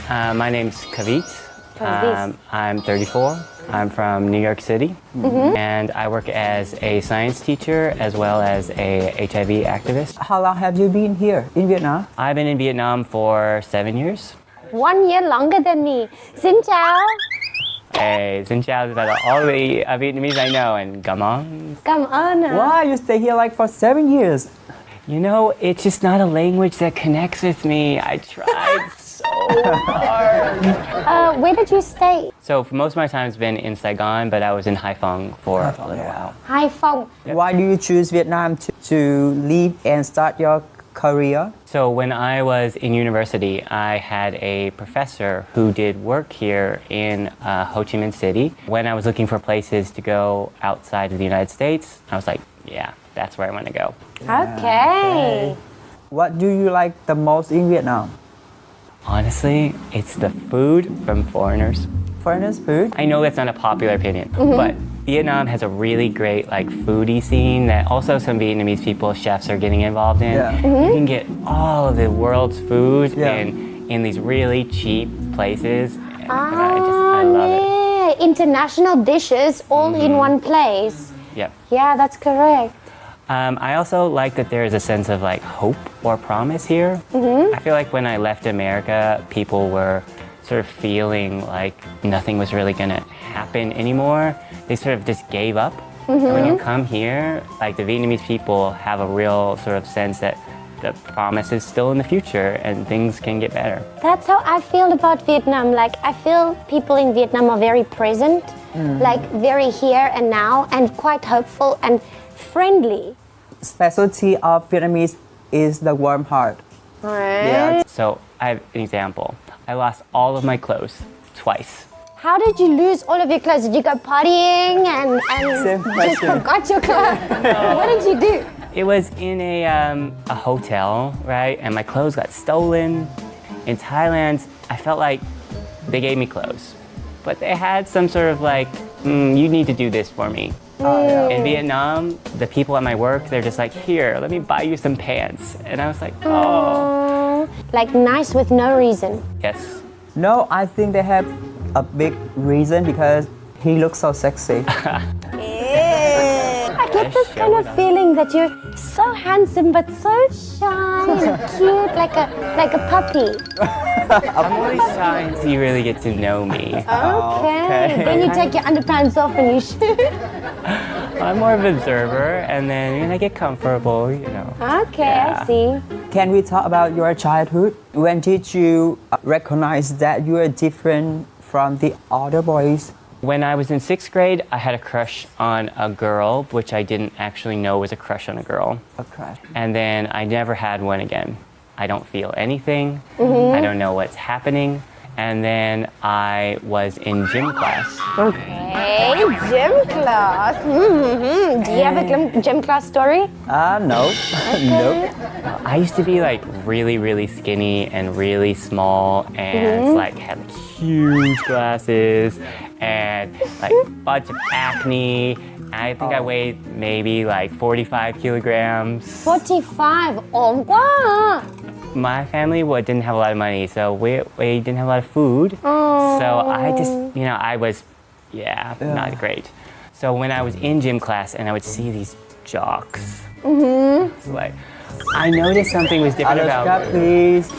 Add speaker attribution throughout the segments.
Speaker 1: My name's Kavit.
Speaker 2: Kavit.
Speaker 1: I'm 34. I'm from New York City, and I work as a science teacher as well as a HIV activist.
Speaker 3: How long have you been here in Vietnam?
Speaker 1: I've been in Vietnam for 7 years.
Speaker 2: 1 year longer than me. Xin chào.
Speaker 1: Hey, xin chào to all the Vietnamese I know, and come on.
Speaker 2: Cảm ơn ạ.
Speaker 3: Wow, you stay here like for 7 years.
Speaker 1: You know, it's just not a language that connects with me. I tried so hard.
Speaker 2: Where did you stay?
Speaker 1: So for most of my time has been in Saigon, but I was in Haiphong for a little while.
Speaker 2: Hải Phòng.
Speaker 3: Why do you choose Vietnam to leave and start your career?
Speaker 1: So when I was in university, I had a professor who did work here in Ho Chi Minh City. When I was looking for places to go outside of the United States, I was like, yeah, that's where I want to go.
Speaker 2: Okay.
Speaker 3: What do you like the most in Vietnam?
Speaker 1: Honestly, it's the food from foreigners.
Speaker 3: Foreigners' food?
Speaker 1: I know that's not a popular opinion, but Vietnam has a really great foodie scene that also some Vietnamese people, chefs, are getting involved in.
Speaker 3: Yeah.
Speaker 1: You can get all of the world's food
Speaker 3: Yeah.
Speaker 1: in these really cheap places. And I love it.
Speaker 2: Yeah. International dishes all in one place.
Speaker 1: Yep.
Speaker 2: Yeah, that's correct.
Speaker 1: I also like that there is a sense of hope or promise here. I feel like when I left America, people were sort of feeling like nothing was really going to happen anymore. They sort of just gave up. When you come here, the Vietnamese people have a real sort of sense that the promise is still in the future and things can get better.
Speaker 2: That's how I feel about Vietnam. I feel people in Vietnam are very present, very here and now, and quite hopeful and friendly.
Speaker 3: Specialty of Vietnamese is the warm heart.
Speaker 2: Right.
Speaker 3: Yeah.
Speaker 1: So I have an example. I lost all of my clothes twice.
Speaker 2: How did you lose all of your clothes? Did you go partying and
Speaker 3: Same
Speaker 2: just
Speaker 3: question.
Speaker 2: forgot your clothes? What did you do?
Speaker 1: It was in a hotel, right? And my clothes got stolen. In Thailand, I felt like they gave me clothes, but they had some sort of you need to do this for me. In Vietnam, the people at my work, they're just here, let me buy you some pants. And I was like, oh.
Speaker 2: Nice with no reason.
Speaker 1: Yes.
Speaker 3: No, I think they have a big reason because he looks so sexy.
Speaker 2: I get this kind of feeling that you're so handsome but so shy and cute, like a puppy.
Speaker 1: I'm only shy until you really get to know me.
Speaker 2: Okay. Then you take your underpants off and you shoot.
Speaker 1: I'm more of an observer, and then when I get comfortable,
Speaker 2: Okay,
Speaker 1: Yeah.
Speaker 2: I see.
Speaker 3: Can we talk about your childhood? When did you recognize that you are different from the other boys?
Speaker 1: When I was in 6th grade, I had a crush on a girl, which I didn't actually know was a crush on a girl.
Speaker 3: A crush.
Speaker 1: And then I never had one again. I don't feel anything. I don't know what's happening. And then I was in gym class.
Speaker 2: Okay, gym class. Do you have a gym class story?
Speaker 3: No. Nope.
Speaker 1: I used to be really, really skinny and really small and had huge glasses and bunch of acne. I think I weighed maybe 45 kilograms.
Speaker 2: 45. Ổn quá.
Speaker 1: My family didn't have a lot of money, so we didn't have a lot of food. So I just, I was, not great. So when I was in gym class and I would see these jocks, it's I noticed something was different about
Speaker 3: Alaska, please.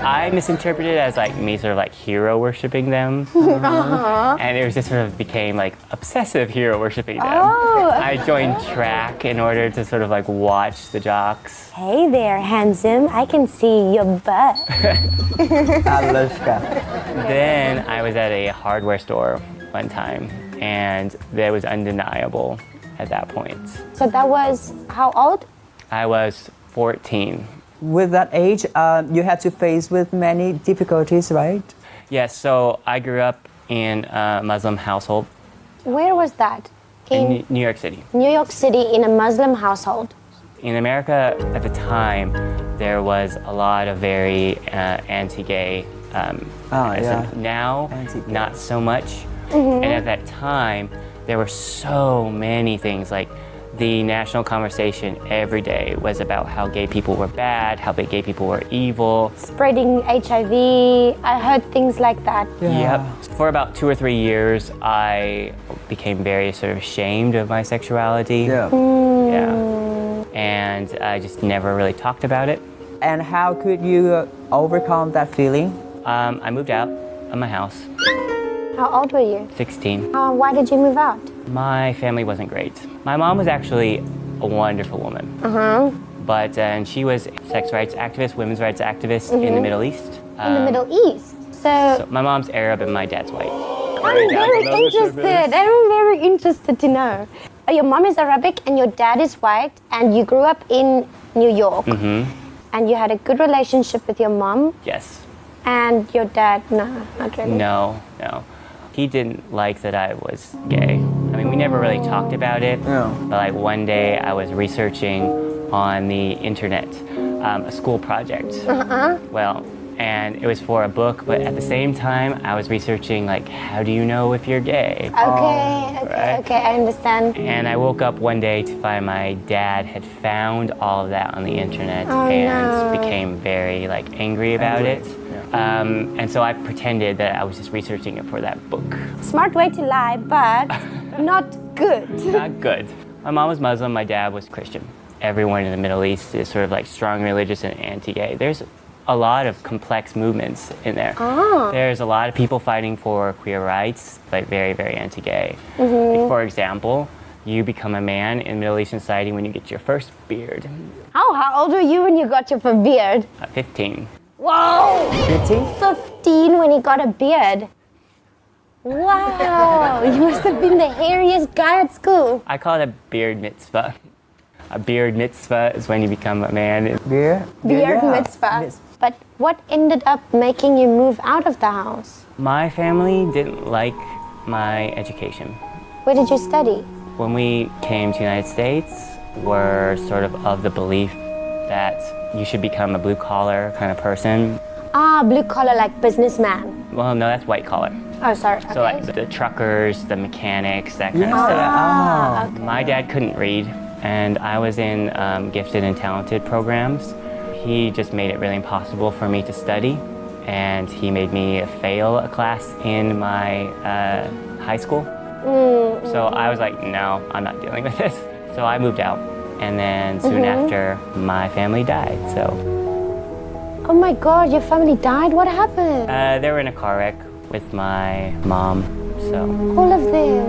Speaker 1: I misinterpreted it as me sort of hero worshipping them. And it was just sort of became obsessive hero worshipping them.
Speaker 2: Oh.
Speaker 1: I joined track in order to sort of watch the jocks.
Speaker 2: Hey there, handsome. I can see your butt.
Speaker 3: Alaska.
Speaker 1: Then I was at a hardware store one time, and that was undeniable at that point.
Speaker 2: So that was how old?
Speaker 1: I was 14.
Speaker 3: With that age, you had to face with many difficulties, right?
Speaker 1: Yes, so I grew up in a Muslim household
Speaker 2: Where was that?
Speaker 1: in New York City.
Speaker 2: New York City in a Muslim household.
Speaker 1: In America at the time, there was a lot of very anti-gay. Now,
Speaker 3: Anti-gay.
Speaker 1: not so much. And at that time, there were so many things The national conversation every day was about how gay people were bad, how gay people were evil.
Speaker 2: Spreading HIV. I heard things like that.
Speaker 1: Yep. For about 2 or 3 years, I became very sort of ashamed of my sexuality.
Speaker 3: Yeah.
Speaker 1: Yeah. And I just never really talked about it.
Speaker 3: And how could you overcome that feeling?
Speaker 1: I moved out of my house,
Speaker 2: How old were you?
Speaker 1: 16.
Speaker 2: Why did you move out?
Speaker 1: My family wasn't great. My mom was actually a wonderful woman. But and she was sex rights activist, women's rights activist in the Middle East.
Speaker 2: In the Middle East.
Speaker 1: So my mom's Arab and my dad's white.
Speaker 2: I'm very interested. I'm very interested to know. Your mom is Arabic and your dad is white, and you grew up in New York. And you had a good relationship with your mom.
Speaker 1: Yes.
Speaker 2: And your dad, no, not really.
Speaker 1: No. He didn't like that I was gay. I mean, we never really talked about it.
Speaker 3: Yeah.
Speaker 1: But like one day I was researching on the internet a school project. Well, and it was for a book, but at the same time I was researching like, how do you know if you're gay?
Speaker 2: Okay, I understand.
Speaker 1: And I woke up one day to find my dad had found all of that on the internet became very like angry about it. And so I pretended that I was just researching it for that book.
Speaker 2: Smart way to lie, but not good.
Speaker 1: Not good. My mom was Muslim, my dad was Christian. Everyone in the Middle East is sort of like strong religious and anti-gay. There's a lot of complex movements in there. There's a lot of people fighting for queer rights, like very, very anti-gay. Like, for example, you become a man in Middle Eastern society when you get your first beard.
Speaker 2: How old were you when you got your first beard?
Speaker 1: 15.
Speaker 2: Whoa!
Speaker 3: 15?
Speaker 2: 15 when he got a beard. Wow! You must have been the hairiest guy at school.
Speaker 1: I call it a beard mitzvah. A beard mitzvah is when you become a man.
Speaker 3: Beard
Speaker 2: Mitzvah. But what ended up making you move out of the house?
Speaker 1: My family didn't like my education.
Speaker 2: Where did you study?
Speaker 1: When we came to the United States, we're sort of the belief that you should become a blue-collar kind of person.
Speaker 2: Blue collar, like businessman.
Speaker 1: Well, no, that's white collar.
Speaker 2: Oh, sorry.
Speaker 1: So like the truckers, the mechanics, that kind of stuff.
Speaker 2: Okay.
Speaker 1: My dad couldn't read, and I was in gifted and talented programs. He just made it really impossible for me to study, and he made me fail a class in my high school. So I was like, no, I'm not dealing with this. So I moved out, and then soon after, my family died. So.
Speaker 2: Oh my God, your family died? What happened?
Speaker 1: They were in a car wreck with my mom. So.
Speaker 2: All of them.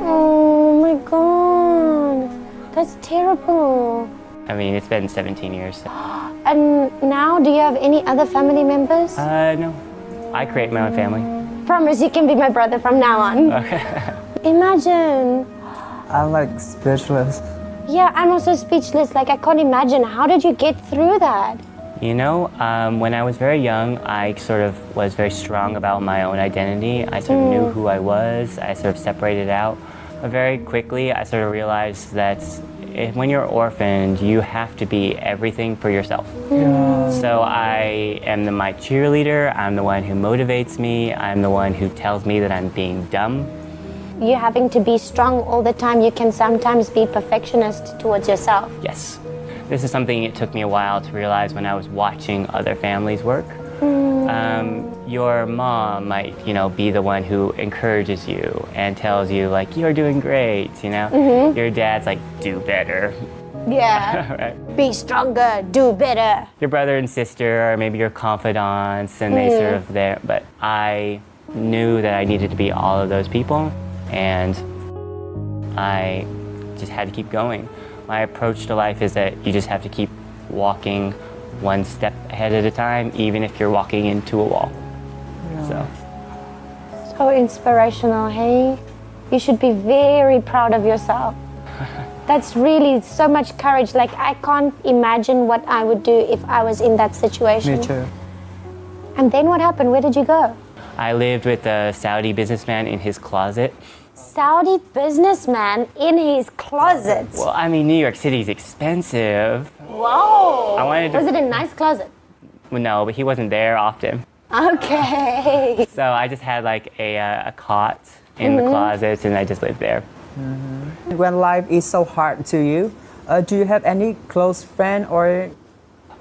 Speaker 2: Oh my God. That's terrible.
Speaker 1: I mean, it's been 17 years. So.
Speaker 2: And now, do you have any other family members?
Speaker 1: No. I create my own family.
Speaker 2: Promise you can be my brother from now on.
Speaker 1: Okay.
Speaker 2: Imagine.
Speaker 3: I'm like speechless.
Speaker 2: Yeah, I'm also speechless. Like, I can't imagine. How did you get through that?
Speaker 1: You know, when I was very young, I sort of was very strong about my own identity. I sort of knew who I was. I sort of separated out. But very quickly, I sort of realized that when you're orphaned, you have to be everything for yourself. So I am my cheerleader. I'm the one who motivates me. I'm the one who tells me that I'm being dumb.
Speaker 2: You having to be strong all the time, you can sometimes be perfectionist towards yourself.
Speaker 1: Yes. This is something it took me a while to realize when I was watching other families work. Your mom might, be the one who encourages you and tells you, like, you're doing great, Your dad's like, do better.
Speaker 2: Yeah.
Speaker 1: Right.
Speaker 2: Be stronger, do better.
Speaker 1: Your brother and sister are maybe your confidants, and they sort of there. But I knew that I needed to be all of those people, and I just had to keep going. My approach to life is that you just have to keep walking one step ahead at a time, even if you're walking into a wall.
Speaker 2: So inspirational, hey? You should be very proud of yourself. That's really so much courage. Like, I can't imagine what I would do if I was in that situation.
Speaker 3: Me too.
Speaker 2: And then what happened? Where did you go?
Speaker 1: I lived with a Saudi businessman in his closet.
Speaker 2: Saudi businessman in his closet.
Speaker 1: Well, I mean, New York City is expensive.
Speaker 2: Whoa!
Speaker 1: Was
Speaker 2: it a nice closet?
Speaker 1: Well, no, but he wasn't there often.
Speaker 2: Okay.
Speaker 1: So I just had like a cot in the closets, and I just lived there.
Speaker 3: When life is so hard to you, do you have any close friend or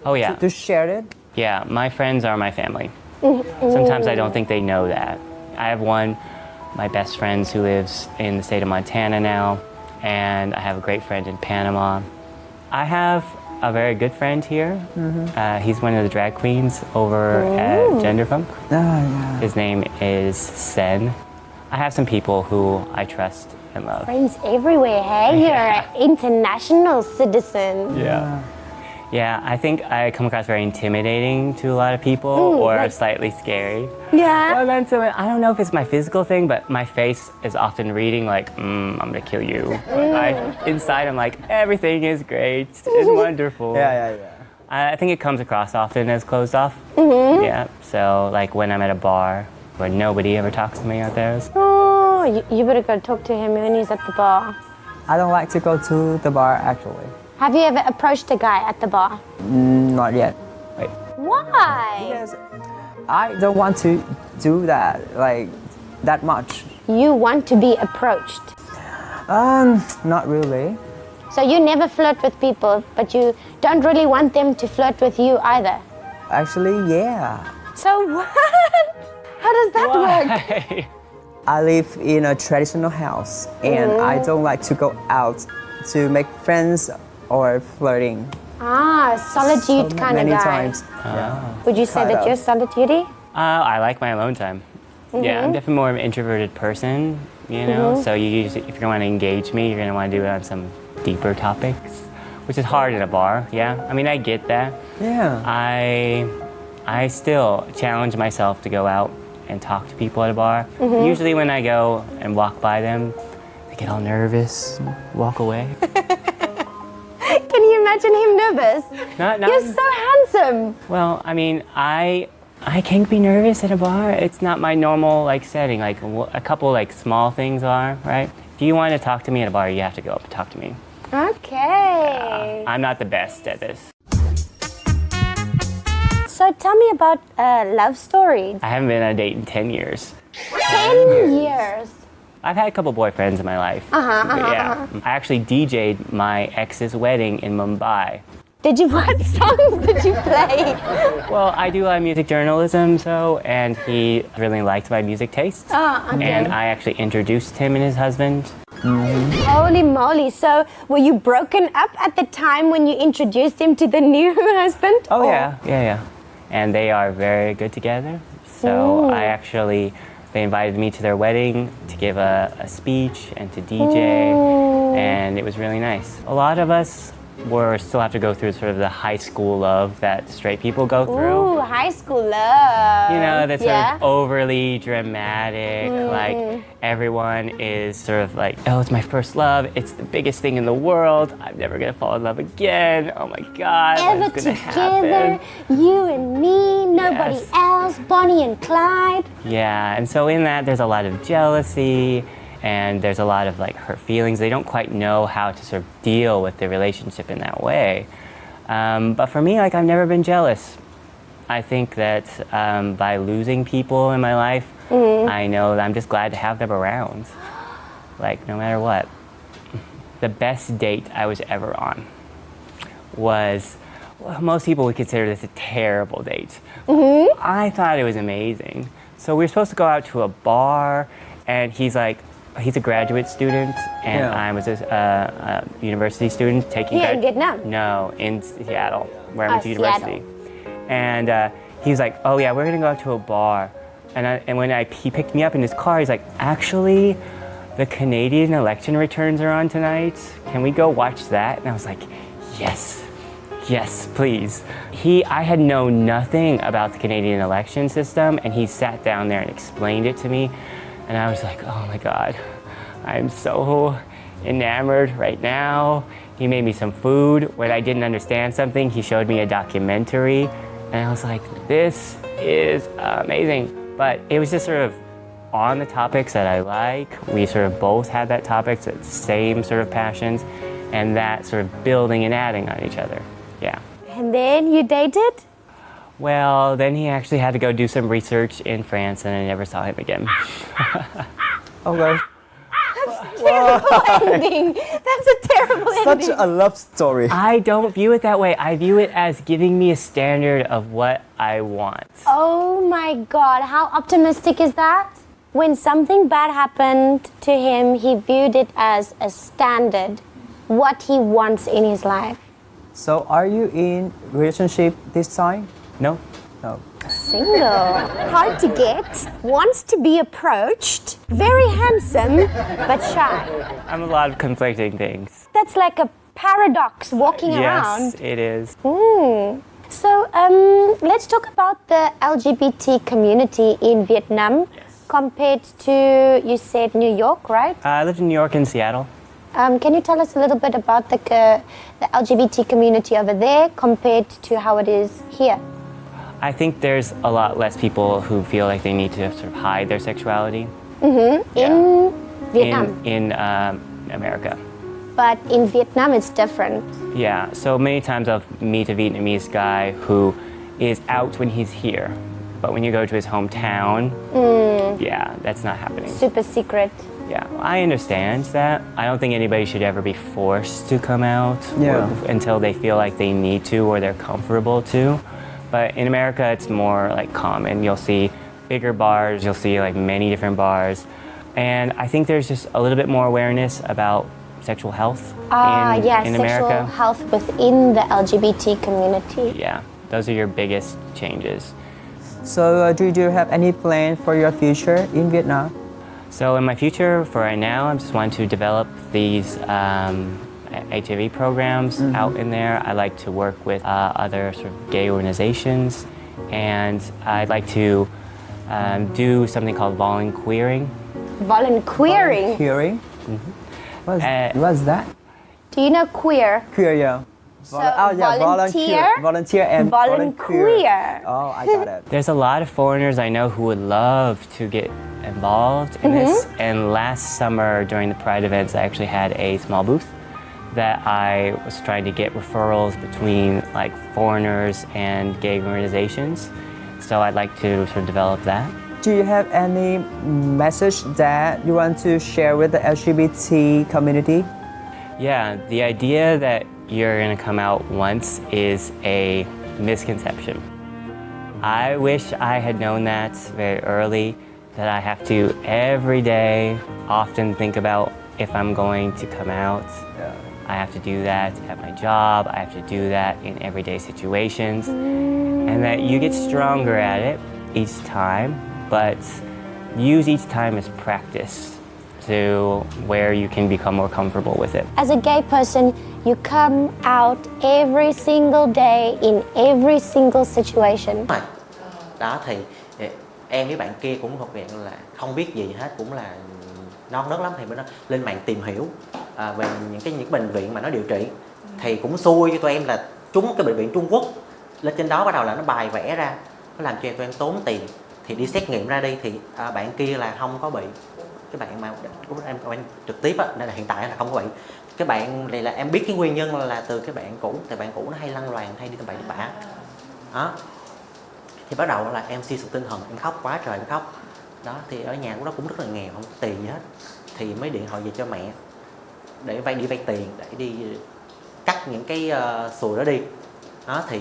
Speaker 1: Oh yeah.
Speaker 3: to share it?
Speaker 1: Yeah, my friends are my family. Sometimes I don't think they know that. I have one, my best friends who lives in the state of Montana now, and I have a great friend in Panama. I have a very good friend here. He's one of the drag queens over at Genderfunk.
Speaker 3: Yeah.
Speaker 1: His name is Sen. I have some people who I trust and love.
Speaker 2: Friends everywhere, hey? You're an international citizen.
Speaker 1: Yeah, I think I come across very intimidating to a lot of people, or slightly scary.
Speaker 2: Yeah.
Speaker 1: Well, then, so I don't know if it's my physical thing, but my face is often reading like, I'm gonna kill you. Inside, I'm like, everything is great, it's wonderful.
Speaker 3: Yeah.
Speaker 1: I think it comes across often as closed off. Yeah, so like when I'm at a bar where nobody ever talks to me out there.
Speaker 2: Oh, you better go talk to him when he's at the bar.
Speaker 3: I don't like to go to the bar actually.
Speaker 2: Have you ever approached a guy at the bar?
Speaker 3: Not yet.
Speaker 1: Wait,
Speaker 2: Why?
Speaker 3: Yes, I don't want to do that like that much.
Speaker 2: You want to be approached.
Speaker 3: Not really.
Speaker 2: So you never flirt with people, but you don't really want them to flirt with you either.
Speaker 3: Actually, yeah.
Speaker 2: So what? How does that work?
Speaker 1: why?
Speaker 3: I live in a traditional house and I don't like to go out to make friends or flirting.
Speaker 2: Solitude kind of
Speaker 3: many
Speaker 2: guy.
Speaker 3: times. Yeah.
Speaker 2: Would you say
Speaker 3: Kind
Speaker 2: that
Speaker 3: of.
Speaker 2: you're solitude?
Speaker 1: I like my alone time. Yeah, I'm definitely more of an introverted person, you know? So you usually, if you're gonna want to engage me, you're gonna want to do it on some deeper topics, which is hard in a bar, yeah? I mean, I get that.
Speaker 3: Yeah.
Speaker 1: I still challenge myself to go out and talk to people at a bar. Usually when I go and walk by them, they get all nervous, walk away.
Speaker 2: Can you imagine him nervous?
Speaker 1: Not,
Speaker 2: You're so handsome.
Speaker 1: well, I mean, I can't be nervous at a bar. It's not my normal like setting. Like a couple like small things are, right? If you want to talk to me at a bar, you have to go up and talk to me.
Speaker 2: Okay.
Speaker 1: I'm not the best at this.
Speaker 2: So tell me about a love story.
Speaker 1: I haven't been on a date in 10 years.
Speaker 2: 10 years.
Speaker 1: I've had a couple boyfriends in my life. I actually DJ'd my ex's wedding in Mumbai.
Speaker 2: What songs did you play?
Speaker 1: Well, I do music journalism, and he really liked my music tastes. And I actually introduced him and his husband.
Speaker 2: Holy moly. So were you broken up at the time when you introduced him to the new husband?
Speaker 1: Oh, yeah. And they are very good together. So they invited me to their wedding to give a speech and to DJ, and it was really nice. A lot of us still have to go through sort of the high school love that straight people go through.
Speaker 2: Ooh, high school love.
Speaker 1: You know, that's sort of overly dramatic, like everyone is sort of like, oh, it's my first love, it's the biggest thing in the world, I'm never gonna fall in love again, oh my God,
Speaker 2: Ever
Speaker 1: what's gonna
Speaker 2: together,
Speaker 1: happen?
Speaker 2: you and me, nobody
Speaker 1: Yes.
Speaker 2: else, Bonnie and Clyde.
Speaker 1: Yeah, and so in that there's a lot of jealousy, and there's a lot of like hurt feelings. They don't quite know how to sort of deal with the relationship in that way. But for me, like I've never been jealous. I think that by losing people in my life, I know that I'm just glad to have them around. Like no matter what. The best date I was ever on was, well, most people would consider this a terrible date. I thought it was amazing. So we were supposed to go out to a bar, and he's a graduate student, and I was a university student taking.
Speaker 2: Here in Vietnam?
Speaker 1: No, in Seattle, where I went to
Speaker 2: Seattle.
Speaker 1: university. And he was like, "Oh yeah, we're gonna go out to a bar." And when he picked me up in his car, he's like, "Actually, the Canadian election returns are on tonight. Can we go watch that?" And I was like, Yes, please. I had known nothing about the Canadian election system, and he sat down there and explained it to me. And I was like, oh my God, I'm so enamored right now. He made me some food. When I didn't understand something, he showed me a documentary. And I was like, this is amazing. But it was just sort of on the topics that I like. We sort of both had that topics, that same sort of passions, and that sort of building and adding on each other. Yeah.
Speaker 2: And then you dated?
Speaker 1: Well, then he actually had to go do some research in France, and I never saw him again.
Speaker 3: Okay.
Speaker 2: Terrible ending. That's a terrible ending.
Speaker 3: Such a love story.
Speaker 1: I don't view it that way. I view it as giving me a standard of what I want.
Speaker 2: Oh my God, how optimistic is that? When something bad happened to him, he viewed it as a standard, what he wants in his life.
Speaker 3: So are you in relationship this time?
Speaker 1: No?
Speaker 3: No.
Speaker 2: Single, hard to get, wants to be approached, very handsome, but shy.
Speaker 1: I'm a lot of conflicting things.
Speaker 2: That's like a paradox walking around.
Speaker 1: Yes, it is.
Speaker 2: So let's talk about the LGBT community in Vietnam compared to, you said New York, right?
Speaker 1: I lived in New York and Seattle.
Speaker 2: Can you tell us a little bit about the LGBT community over there compared to how it is here?
Speaker 1: I think there's a lot less people who feel like they need to sort of hide their sexuality.
Speaker 2: In Vietnam.
Speaker 1: In America.
Speaker 2: But in Vietnam, it's different.
Speaker 1: Yeah, so many times I'll meet a Vietnamese guy who is out when he's here. But when you go to his hometown, yeah, that's not happening.
Speaker 2: Super secret.
Speaker 1: Yeah, I understand that. I don't think anybody should ever be forced to come out until they feel like they need to or they're comfortable to. But in America, it's more like common. You'll see bigger bars, you'll see like many different bars. And I think there's just a little bit more awareness about sexual health in
Speaker 2: sexual
Speaker 1: America.
Speaker 2: health within the LGBT community.
Speaker 1: Yeah, those are your biggest changes.
Speaker 3: So do you have any plan for your future in Vietnam?
Speaker 1: So in my future, for right now, I just want to develop these HIV programs out in there. I like to work with other sort of gay organizations, and I'd like to do something called volunteering.
Speaker 2: Volunteering?
Speaker 3: Volunteering? What's that?
Speaker 2: Do you know queer?
Speaker 3: Queer, yeah. Volunteer and volunteer. Oh, I got it.
Speaker 1: There's a lot of foreigners I know who would love to get involved in this. And last summer during the Pride events, I actually had a small booth that I was trying to get referrals between like foreigners and gay organizations. So I'd like to sort of develop that.
Speaker 3: Do you have any message that you want to share with the LGBT community?
Speaker 1: Yeah, the idea that you're gonna come out once is a misconception. I wish I had known that very early, that I have to every day often think about if I'm going to come out. I have to do that at my job, I have to do that in everyday situations, and that you get stronger at it each time, but use each time as practice to where you can become more comfortable with it.
Speaker 2: As a gay person, you come out every single day in every single situation.
Speaker 4: Đó thì em với bạn kia cũng thuộc dạng là không biết gì hết, cũng là non nớt lắm, thì mới lên mạng tìm hiểu về những bệnh viện mà nó điều trị, thì cũng xui cho tụi em là trúng cái bệnh viện Trung Quốc. Lên trên đó bắt đầu là nó bài vẽ ra, nó làm cho tụi em tốn tiền, thì đi xét nghiệm ra đi thì bạn kia là không có bị. Cái bạn mà em trực tiếp á, nên là hiện tại là không có bị. Cái bạn này là em biết cái nguyên nhân là từ cái bạn cũ, tại bạn cũ nó hay lăn loàn, hay đi tầm bậy tầm bạ. Đó. Thì bắt đầu là em suy sụp tinh thần, em khóc quá trời em khóc. Đó thì ở nhà của nó cũng rất là nghèo, không có tiền gì hết. Thì mới điện thoại về cho mẹ để đi vay tiền, để đi cắt những cái sùi đó đi. Đó thì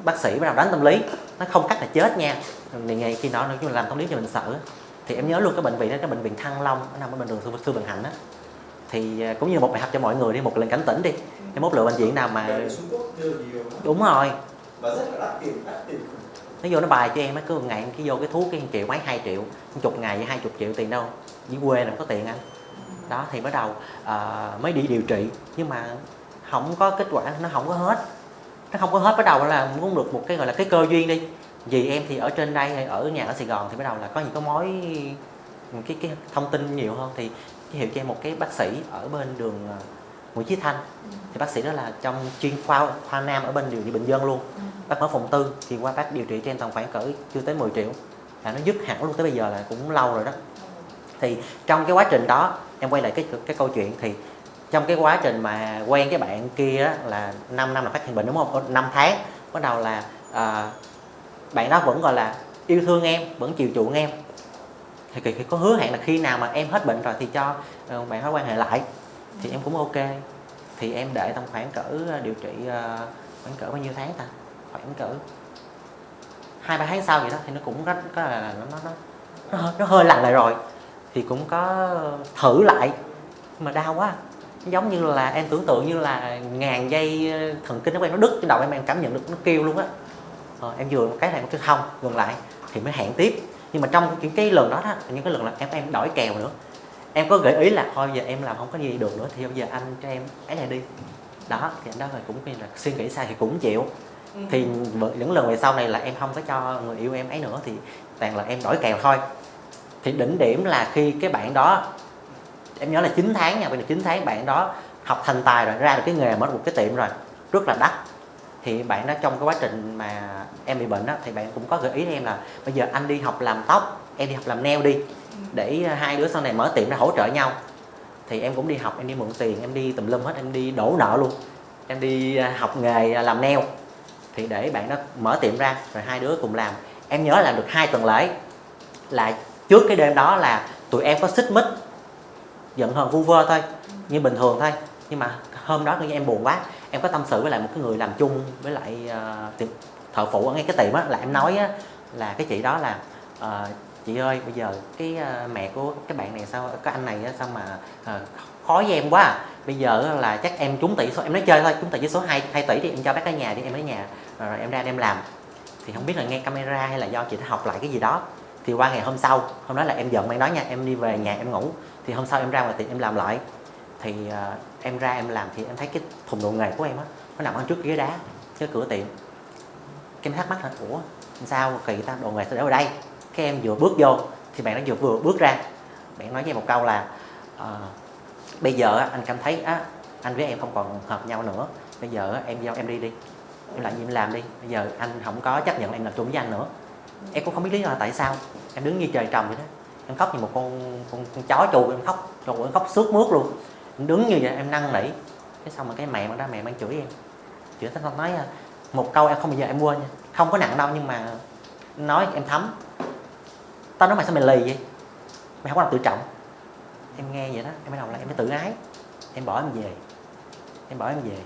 Speaker 4: bác sĩ bắt đầu đánh tâm lý, nó không cắt là chết nha. Ngày khi nó nói làm tâm lý cho mình sợ. Thì em nhớ luôn cái bệnh viện đó, cái bệnh viện Thăng Long, nó nằm ở bên đường Sư Vạn Hạnh á. Thì cũng như một bài học cho mọi người đi, một lần cảnh tỉnh đi. Em mốt lựa bệnh viện nào mà đúng rồi.
Speaker 5: Và rất là đắt tiền.
Speaker 4: Nó vô nó bài cho em á, cứ ngày cái vô cái thuốc cái 1 triệu mấy 2 triệu, chục ngày với 20 triệu tiền đâu. Dưới quê nào có tiền anh. Đó thì bắt đầu mới đi điều trị, nhưng mà không có kết quả, nó không có hết. Nó không có hết, bắt đầu là muốn được một cái gọi là cái cơ duyên đi. Vì em thì ở trên đây hay ở nhà ở Sài Gòn thì bắt đầu là có những cái mối cái thông tin nhiều hơn, thì giới thiệu cho em một cái bác sĩ ở bên đường Nguyễn Chí Thanh. Thì bác sĩ đó là trong chuyên khoa nam ở bên điều trị bệnh dân luôn. Bác mở phòng tư, thì qua bác điều trị cho em tầm khoảng cỡ chưa tới 10 triệu. Là nó dứt hẳn luôn, tới bây giờ là cũng lâu rồi đó. Thì trong cái quá trình đó, em quay lại cái câu chuyện, thì trong cái quá trình mà quen cái bạn kia đó, là 5 năm là phát hiện bệnh đúng không? 5 tháng bắt đầu là bạn đó vẫn gọi là yêu thương em, vẫn chiều chuộng em. thì có hứa hẹn là khi nào mà em hết bệnh rồi thì cho bạn đó quan hệ lại, thì em cũng ok. Thì em để tầm khoảng cỡ điều trị khoảng cỡ bao nhiêu tháng ta, khoảng cỡ 2-3 tháng sau vậy đó, thì nó cũng rất có là nó hơi lành lại rồi. Thì cũng có thử lại mà đau quá, giống như là em tưởng tượng như là ngàn dây thần kinh nó đứt trên đầu em cảm nhận được nó kêu luôn á. Em vừa một cái này một cái không ngừng lại thì mới hẹn tiếp. Nhưng mà trong cái lần đó những cái lần là em đổi kèo nữa, em có gợi ý là thôi giờ em làm không có gì được nữa thì bây giờ anh cho em ấy này đi đó, thì anh đó rồi cũng là suy nghĩ sai thì cũng chịu. Thì những lần về sau này là em không có cho người yêu em ấy nữa, thì toàn là em đổi kèo thôi. Thì đỉnh điểm là khi cái bạn đó, em nhớ là 9 tháng nha, bây giờ 9 tháng bạn đó học thành tài rồi, ra được cái nghề, mở một cái tiệm rồi, rất là đắt. Thì bạn đó trong cái quá trình mà em bị bệnh đó, thì bạn cũng có gợi ý với em là bây giờ anh đi học làm tóc, em đi học làm nail đi, để hai đứa sau này mở tiệm ra hỗ trợ nhau. Thì em cũng đi học, em đi mượn tiền, em đi tùm lum hết, em đi đổ nợ luôn, em đi học nghề làm nail. Thì để bạn đó mở tiệm ra rồi hai đứa cùng làm. Em nhớ là được 2 tuần lễ, là trước cái đêm đó là tụi em có xích mích, giận hờn vu vơ thôi, như bình thường thôi. Nhưng mà hôm đó em buồn quá, em có tâm sự với lại một cái người làm chung với lại thợ phụ ở ngay cái tiệm á, là em nói á, là cái chị đó là chị ơi bây giờ cái mẹ của cái bạn này sao, cái anh này á, sao mà khó với em quá à. Bây giờ là chắc em trúng tỷ số, em nói chơi thôi, trúng tỷ với số 2 tỷ thì em cho bác ở nhà đi, em ở nhà rồi em ra em làm. Thì không biết là nghe camera hay là do chị đã học lại cái gì đó. Thì qua ngày hôm sau, hôm đó là em giận bạn đó nha, em đi về nhà em ngủ. Thì hôm sau em ra ngoài tiệm em làm lại. Thì em ra em làm thì em thấy cái thùng đồ nghề của em á, nó nằm ở trước cái ghế đá, trước cửa tiệm. Cái em thắc mắc là ủa sao kỳ ta, đồ nghề sao để ở đây. Cái em vừa bước vô thì bạn đó vừa bước ra, bạn nói với em một câu là bây giờ anh cảm thấy anh với em không còn hợp nhau nữa, bây giờ em giao em đi em làm gì em làm đi, bây giờ anh không có chấp nhận em làm chung với anh nữa. Em cũng không biết lý do là tại sao, em đứng như trời trồng vậy đó, em khóc như một con chó chù, em khóc trời ơi, em khóc sướt mướt luôn, em đứng như vậy em năn nỉ. Cái xong rồi cái mẹ mang chửi em, chửi tao nói một câu em không bao giờ em quên nha, không có nặng đâu nhưng mà nói em thấm. Tao nói mày sao mày lì vậy, mày không có lòng tự trọng. Em nghe vậy đó, em bắt đầu là em phải tự ái, em bỏ em về.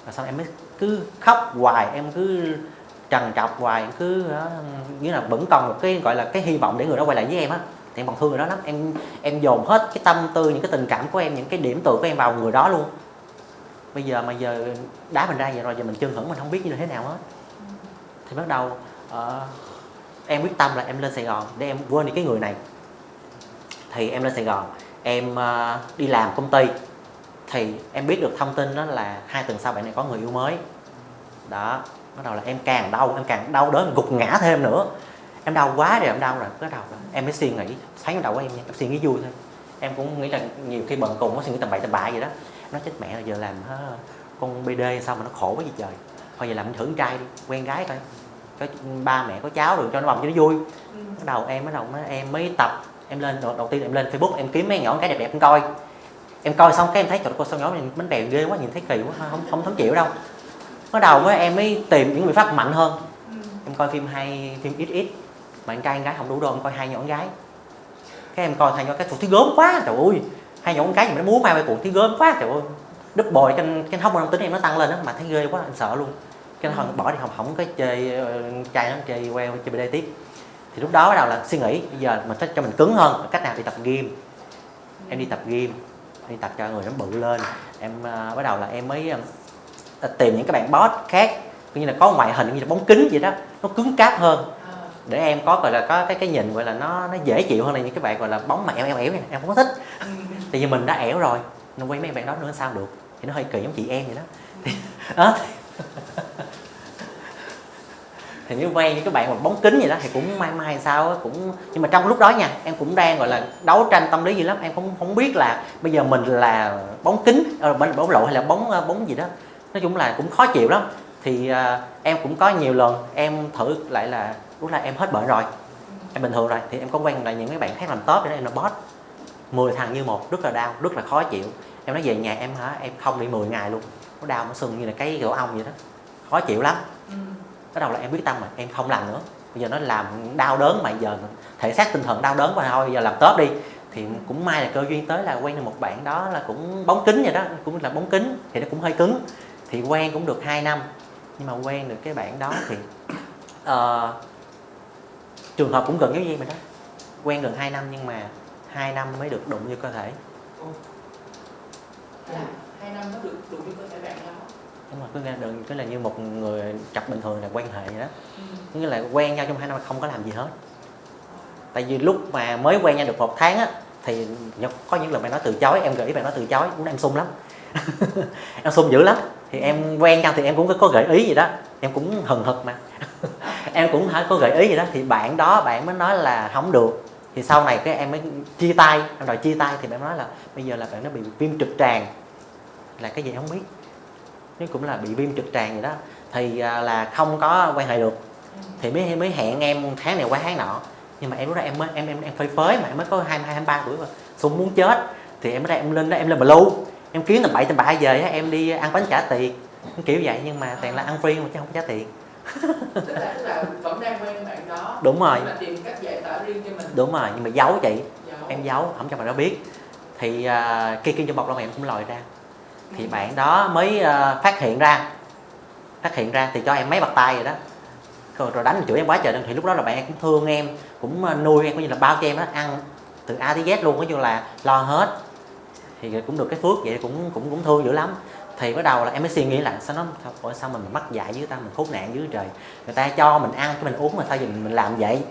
Speaker 4: Và sau em mới cứ khóc hoài, em cứ trằn trọc hoài, em cứ nghĩa là vẫn còn một cái gọi là cái hy vọng để người đó quay lại với em á. Thì em còn thương người đó lắm, em dồn hết cái tâm tư, những cái tình cảm của em, những cái điểm tựa của em vào người đó luôn. Bây giờ mà giờ đá mình ra vậy rồi, giờ mình chân hững mình không biết như thế nào hết. Thì bắt đầu em quyết tâm là em lên Sài Gòn để em quên đi cái người này. Thì em lên Sài Gòn, em đi làm công ty. Thì em biết được thông tin đó là 2 tuần sau bạn này có người yêu mới. Đó, bắt đầu là em càng đau đớn, gục ngã thêm nữa. Em đau quá rồi, bắt đầu em mới suy nghĩ, sáng đầu của em nha, em suy nghĩ vui thôi. Em cũng nghĩ là nhiều khi bận cùng có suy nghĩ tầm bậy vậy đó. Nói chết mẹ rồi, giờ làm con BD sao mà nó khổ quá vậy trời. Thôi giờ làm thử con trai đi, quen gái coi. Có ba mẹ có cháu rồi cho nó bồng cho nó vui. Bắt đầu em mới tập, em lên đầu tiên em lên Facebook em kiếm mấy nhỏ cái đẹp đẹp em coi. Em coi xong cái em thấy trời ơi sao nhỏ này bánh bèo ghê quá, nhìn thấy kỳ quá, không thấm chịu đâu. Bắt đầu em mới tìm những biện pháp mạnh hơn. Em coi phim ít mà anh trai anh gái không đủ đôi, em coi 2 nhỏ con gái. Cái em coi 2 nhỏ cái thấy gớm quá, trời ơi 2 nhỏ con gái gì mà nó múa mai quay cuồng thấy gớm quá, trời ơi đúp bồi cái hóc môn tính em nó tăng lên đó, mà thấy ghê quá em sợ luôn. Cái nó bỏ đi, không có chơi trai nó chơi queo chơi BD tiếp. Thì lúc đó bắt đầu là suy nghĩ bây giờ mình cho mình cứng hơn, cách nào đi tập gym. Em đi tập gym, đi tập cho người nó bự lên. Em bắt đầu là em mới tìm những cái bạn boss khác, như là có ngoại hình như là bóng kính vậy đó, nó cứng cáp hơn, để em có gọi là có cái nhìn gọi là nó dễ chịu hơn là những cái bạn gọi là bóng mà ẻo này em không có thích. Tại vì mình đã ẻo rồi, nó quen mấy bạn đó nữa sao được, thì nó hơi kỳ giống chị em vậy đó. Thì đó thì nếu quen những cái bạn mà bóng kính vậy đó thì cũng mai sao cũng, nhưng mà trong lúc đó nha em cũng đang gọi là đấu tranh tâm lý gì lắm, em không biết là bây giờ mình là bóng kính bóng lộ hay là bóng gì đó, nói chung là cũng khó chịu lắm. Thì em cũng có nhiều lần em thử lại là lúc là em hết bệnh rồi, em bình thường rồi, thì em có quen lại những cái bạn khác làm tốt để em là boss 10 thằng như một, rất là đau, rất là khó chịu. Em nói về nhà em em không đi 10 ngày luôn, nó đau nó sưng như là cái gỗ ong vậy đó, khó chịu lắm. Bắt đầu là em quyết tâm mà em không làm nữa, bây giờ nó làm đau đớn mà giờ thể xác tinh thần đau đớn và thôi giờ làm tốt đi. Thì cũng may là cơ duyên tới là quen được một bạn đó là cũng bóng kính vậy đó, cũng là bóng kính thì nó cũng hơi cứng. Thì quen cũng được 2 năm, nhưng mà quen được cái bạn đó thì trường hợp cũng gần giống như vậy đó, quen gần 2 năm nhưng mà 2 năm mới được đụng vô cơ thể.
Speaker 6: 2 năm mới được đụng vô cơ thể bạn đó.
Speaker 4: Đúng rồi, cứ là như một người cặp bình thường là quan hệ vậy đó. Nghĩa là quen nhau trong 2 năm mà không có làm gì hết. Tại vì lúc mà mới quen nhau được 1 tháng á, thì có những lần bạn nói từ chối, em gợi ý bạn nói từ chối, cũng em sung lắm. Em sung dữ lắm. Thì em quen nhau thì em cũng có gợi ý gì đó, em cũng hừng hực mà. Em cũng có gợi ý gì đó, thì bạn đó bạn mới nói là không được. Thì sau này cái em mới chia tay, em đòi chia tay thì bạn nói là bây giờ là bạn nó bị viêm trực tràng, là cái gì không biết, nó cũng là bị viêm trực tràng vậy đó, thì là không có quan hệ được. Thì mới hẹn em tháng này qua tháng nọ, nhưng mà em lúc đó em phơi phới mà em mới có 23 tuổi mà sung muốn chết. Thì em ở đây em lên blue, em kiếm tầm bậy về em đi ăn bánh trả tiền kiểu vậy, nhưng mà toàn là ăn free mà chứ không có trả tiền.
Speaker 6: Tức là vẫn đang quen bạn đó.
Speaker 4: Đúng rồi.
Speaker 6: Nhưng mà tìm cách giải tỏa riêng cho mình.
Speaker 4: Đúng rồi, nhưng mà giấu chị. Em giấu không cho bạn đó biết. Thì kia trong bọc lông em cũng lòi ra. Thì bạn đó mới phát hiện ra thì cho em mấy bạt tay rồi đó, rồi đánh chửi em quá trời. Thì lúc đó là bạn em cũng thương em, cũng nuôi em, coi như là bao cho em đó, ăn từ A tới Z luôn, nói chung là lo hết. Thì cũng được cái phước vậy, cũng thương dữ lắm. Thì bắt đầu là em mới suy nghĩ lại, sao mình mắc dại với ta, mình khốn nạn dưới trời, người ta cho mình ăn cho mình uống mà sao giờ mình làm vậy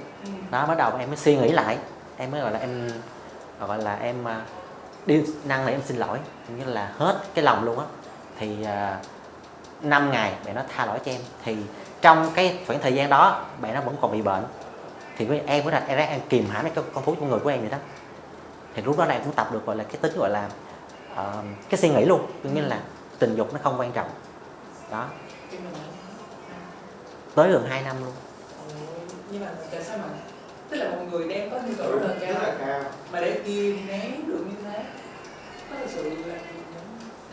Speaker 4: đó. Bắt đầu em mới suy nghĩ lại, em mới gọi là em đi năng này em xin lỗi, như là hết cái lòng luôn á. Thì 5 ngày bạn nó tha lỗi cho em. Thì trong cái khoảng thời gian đó bạn nó vẫn còn bị bệnh, thì em cũng là em kìm hãm cái con thú trong người của em vậy đó. Thì lúc đó là em cũng tập được gọi là cái tính gọi là cái suy nghĩ luôn, như là tình dục nó không quan trọng đó. Tới gần 2 năm luôn.
Speaker 6: Nhưng mà tại sao mà tức là một người đang có nhu cầu rất là cao mà để kìm nén được như thế, nó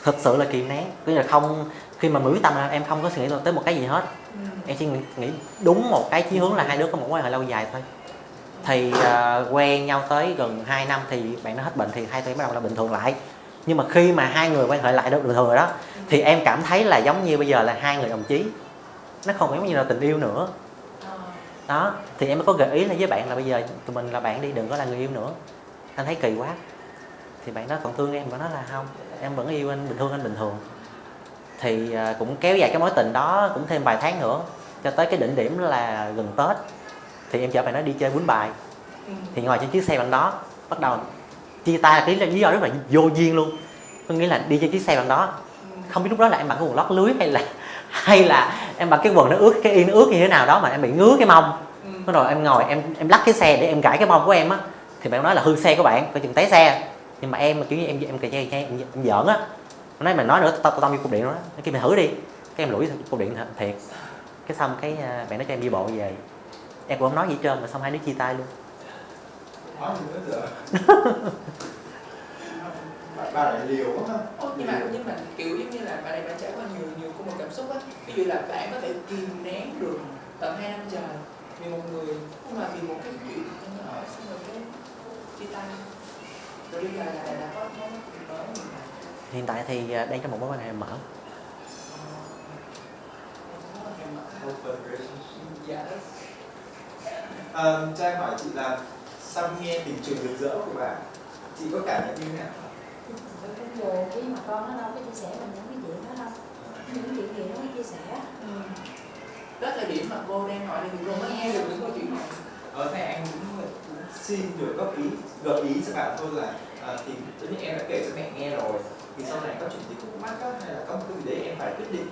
Speaker 6: thực sự là kìm nén. Tức là không, khi mà mình quyết tâm là em không có suy nghĩ tới một cái gì hết. Em chỉ nghĩ đúng một cái chí hướng là hai đứa có một mối quan hệ lâu dài thôi. Thì quen nhau tới gần 2 năm thì bạn nó hết bệnh, thì hai tụi em bắt đầu là bình thường lại. Nhưng mà khi mà hai người quan hệ lại được bình thường rồi đó, thì em cảm thấy là giống như bây giờ là hai người đồng chí, nó không giống như là tình yêu nữa đó. Thì em mới có gợi ý là với bạn là bây giờ tụi mình là bạn đi, đừng có là người yêu nữa, anh thấy kỳ quá. Thì bạn đó còn thương em, bạn nói là không, em vẫn yêu anh, bình thường. Thì cũng kéo dài cái mối tình đó cũng thêm vài tháng nữa, cho tới cái đỉnh điểm là gần Tết. Thì em chở bạn đó đi chơi quýnh bài. Thì ngồi trên chiếc xe bạn đó, bắt đầu chia tay là cái lý do rất là vô duyên luôn. Có nghĩa là đi trên chiếc xe bạn đó, không biết lúc đó là em mặc cái quần lót lưới hay là em mặc cái quần nó ướt, cái yên nó ướt như thế nào đó mà em bị ngứa cái mông. Rồi em ngồi em lắc cái xe để em gãi cái mông của em á. Thì bạn nói là hư xe của bạn, coi chừng té xe. Nhưng mà em kiểu như em giỡn á. Nói mày nói nữa tao vô cục điện đó. Nó kêu mày thử đi. Cái em lủi cục điện thiệt. Cái xong cái bạn nói cho em đi bộ về. Em cũng không nói gì hết trơn, mà xong hai đứa chia tay luôn.
Speaker 5: Nói gì nữa giờ bà lại liều quá ha.
Speaker 6: Nhưng mà kiểu giống như là bạn này bạn trải qua nhiều cung bậc cảm xúc á. Ví dụ là bạn có thể kìm nén được tận 2 năm trời vì một người, nhưng mà vì một cái chuyện nó ở xong rồi cái chia tay. Rồi bây giờ là có mới.
Speaker 4: Hiện tại thì đang trong một mối quan hệ mở.
Speaker 5: Cho em hỏi chị là sau khi nghe tình trường rực rỡ của bạn, chị có cảm nhận như thế nào?
Speaker 7: Cũng buồn chứ mà con nó đâu có chia sẻ mình những cái chuyện đó đâu, những chuyện gì nó mới chia sẻ.
Speaker 6: Đó thời điểm mà cô đang hỏi thì cô mới nghe được những câu chuyện này.
Speaker 5: Này anh cũng xin được gợi ý cho bạn thôi là thì giống như em đã kể cho mẹ nghe rồi, thì sau này có chuyện gì khúc mắc hay là có một cái gì đấy em phải quyết định